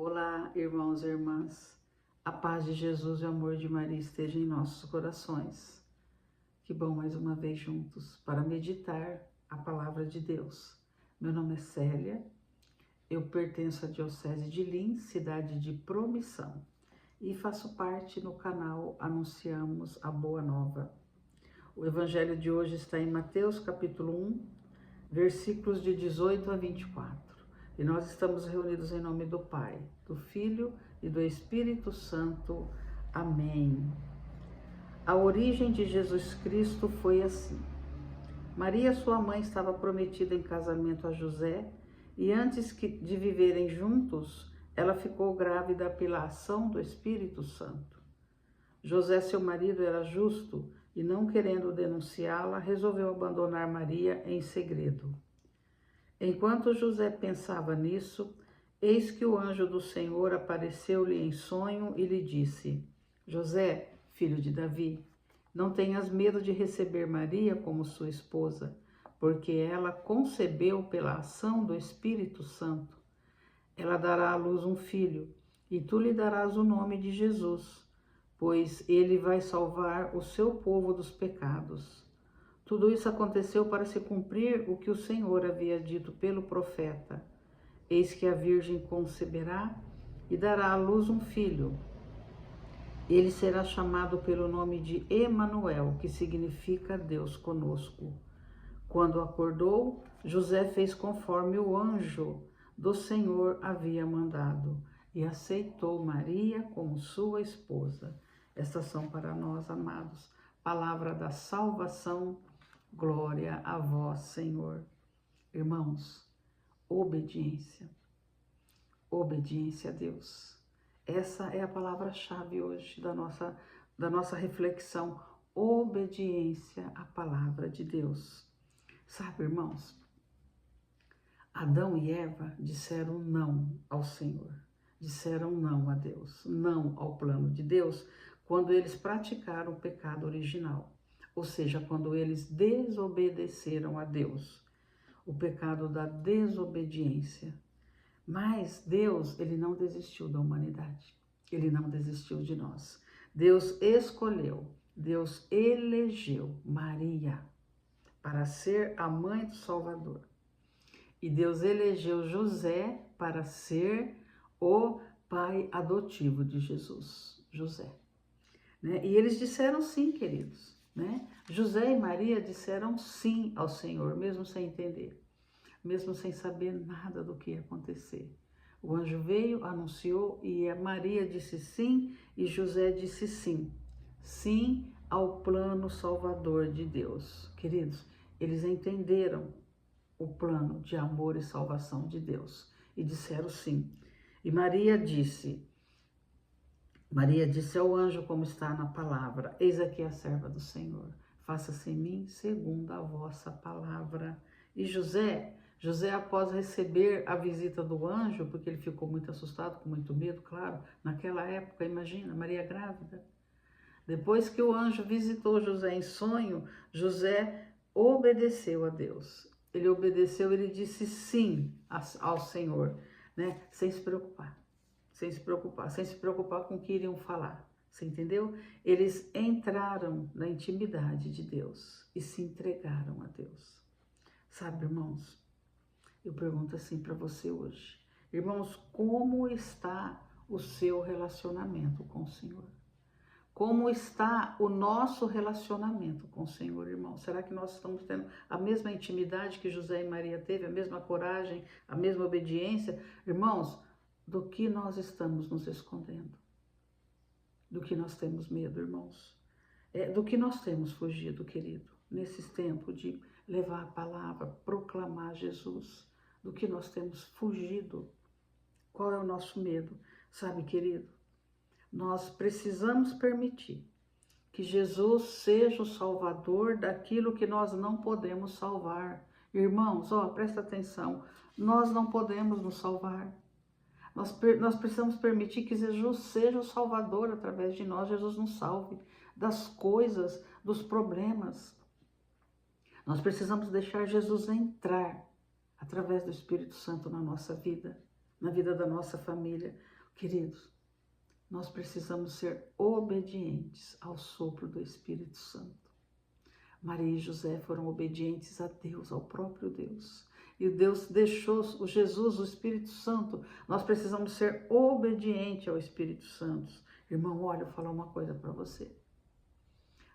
Olá, irmãos e irmãs. A paz de Jesus e o amor de Maria esteja em nossos corações. Que bom mais uma vez juntos para meditar a palavra de Deus. Meu nome é Célia, eu pertenço à Diocese de Lins, cidade de Promissão, e faço parte no canal Anunciamos a Boa Nova. O evangelho de hoje está em Mateus capítulo 1, versículos de 18 a 24. E nós estamos reunidos em nome do Pai, do Filho e do Espírito Santo. Amém. A origem de Jesus Cristo foi assim. Maria, sua mãe, estava prometida em casamento a José e antes de viverem juntos, ela ficou grávida pela ação do Espírito Santo. José, seu marido, era justo e, não querendo denunciá-la, resolveu abandonar Maria em segredo. Enquanto José pensava nisso, eis que o anjo do Senhor apareceu-lhe em sonho e lhe disse: José, filho de Davi, não tenhas medo de receber Maria como sua esposa, porque ela concebeu pela ação do Espírito Santo. Ela dará à luz um filho, e tu lhe darás o nome de Jesus, pois ele vai salvar o seu povo dos pecados. Tudo isso aconteceu para se cumprir o que o Senhor havia dito pelo profeta. Eis que a Virgem conceberá e dará à luz um filho. Ele será chamado pelo nome de Emanuel, que significa Deus conosco. Quando acordou, José fez conforme o anjo do Senhor havia mandado e aceitou Maria como sua esposa. Estas são para nós, amados, palavra da salvação. Glória a vós, Senhor. Irmãos, obediência. Obediência a Deus. Essa é a palavra-chave hoje da nossa reflexão. Obediência à palavra de Deus. Sabe, irmãos, Adão e Eva disseram não ao Senhor. Disseram não a Deus, não ao plano de Deus, quando eles praticaram o pecado original. Ou seja, quando eles desobedeceram a Deus, o pecado da desobediência. Mas Deus, ele não desistiu da humanidade, ele não desistiu de nós. Deus escolheu, Deus elegeu Maria para ser a mãe do Salvador. E Deus elegeu José para ser o pai adotivo de Jesus, José. E eles disseram sim, queridos. José e Maria disseram sim ao Senhor, mesmo sem entender, mesmo sem saber nada do que ia acontecer. O anjo veio, anunciou e a Maria disse sim e José disse sim. Sim ao plano salvador de Deus. Queridos, eles entenderam o plano de amor e salvação de Deus e disseram sim. E Maria disse ao anjo, como está na palavra: eis aqui a serva do Senhor, faça-se em mim segundo a vossa palavra. E José, após receber a visita do anjo, porque ele ficou muito assustado, com muito medo, claro, naquela época, imagina, Maria grávida. Depois que o anjo visitou José em sonho, José obedeceu a Deus. Ele obedeceu, ele disse sim ao Senhor, sem se preocupar. Sem se preocupar com o que iriam falar, você entendeu? Eles entraram na intimidade de Deus e se entregaram a Deus. Sabe, irmãos, eu pergunto assim para você hoje, irmãos, como está o seu relacionamento com o Senhor? Como está o nosso relacionamento com o Senhor, irmão? Será que nós estamos tendo a mesma intimidade que José e Maria teve, a mesma coragem, a mesma obediência? Irmãos, do que nós estamos nos escondendo? Do que nós temos medo, irmãos? Do que nós temos fugido, querido, nesses tempos de levar a palavra, proclamar Jesus? Do que nós temos fugido? Qual é o nosso medo? Sabe, querido, nós precisamos permitir que Jesus seja o salvador daquilo que nós não podemos salvar. Irmãos, presta atenção, nós não podemos nos salvar. Nós precisamos permitir que Jesus seja o Salvador através de nós. Jesus nos salve das coisas, dos problemas. Nós precisamos deixar Jesus entrar através do Espírito Santo na nossa vida. na vida da nossa família. Queridos, nós precisamos ser obedientes ao sopro do Espírito Santo. Maria e José foram obedientes a Deus, ao próprio Deus. E Deus deixou o Jesus, o Espírito Santo. Nós precisamos ser obedientes ao Espírito Santo. Irmão, olha, eu vou falar uma coisa para você.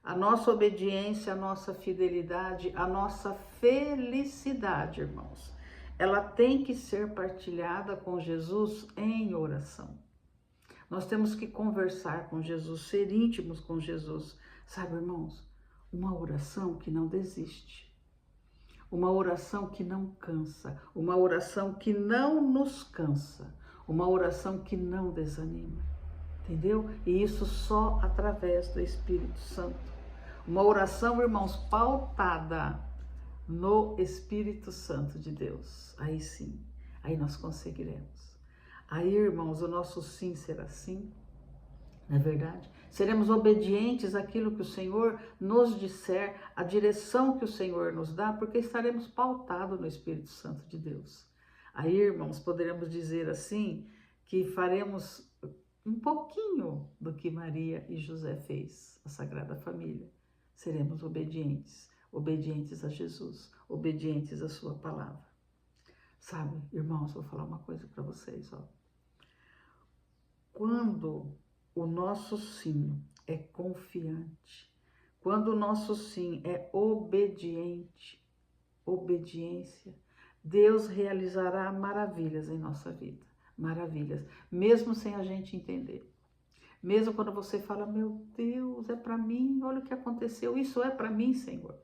A nossa obediência, a nossa fidelidade, a nossa felicidade, irmãos, ela tem que ser partilhada com Jesus em oração. Nós temos que conversar com Jesus, ser íntimos com Jesus. Sabe, irmãos, uma oração que não desiste, uma oração que não cansa, uma oração que não nos cansa, uma oração que não desanima, entendeu? E isso só através do Espírito Santo. Uma oração, irmãos, pautada no Espírito Santo de Deus. Aí sim, aí nós conseguiremos. Aí, irmãos, o nosso sim será sim, não é verdade? Seremos obedientes àquilo que o Senhor nos disser, à direção que o Senhor nos dá, porque estaremos pautados no Espírito Santo de Deus. Aí, irmãos, poderemos dizer assim, que faremos um pouquinho do que Maria e José fez, a Sagrada Família. Seremos obedientes, obedientes a Jesus, obedientes à sua palavra. Sabe, irmãos, vou falar uma coisa para vocês, ó. Quando o nosso sim é confiante, quando o nosso sim é obediente, obediência, Deus realizará maravilhas em nossa vida, maravilhas, mesmo sem a gente entender. Mesmo quando você fala, meu Deus, é para mim, olha o que aconteceu, isso é para mim, Senhor.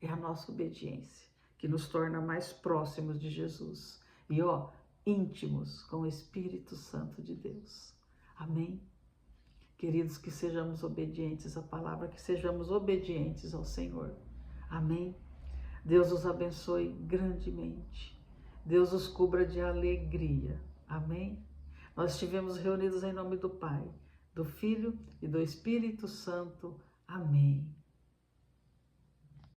É a nossa obediência que nos torna mais próximos de Jesus e, ó, íntimos com o Espírito Santo de Deus. Amém? Queridos, que sejamos obedientes à palavra, que sejamos obedientes ao Senhor. Amém? Deus os abençoe grandemente. Deus os cubra de alegria. Amém? Nós estivemos reunidos em nome do Pai, do Filho e do Espírito Santo. Amém.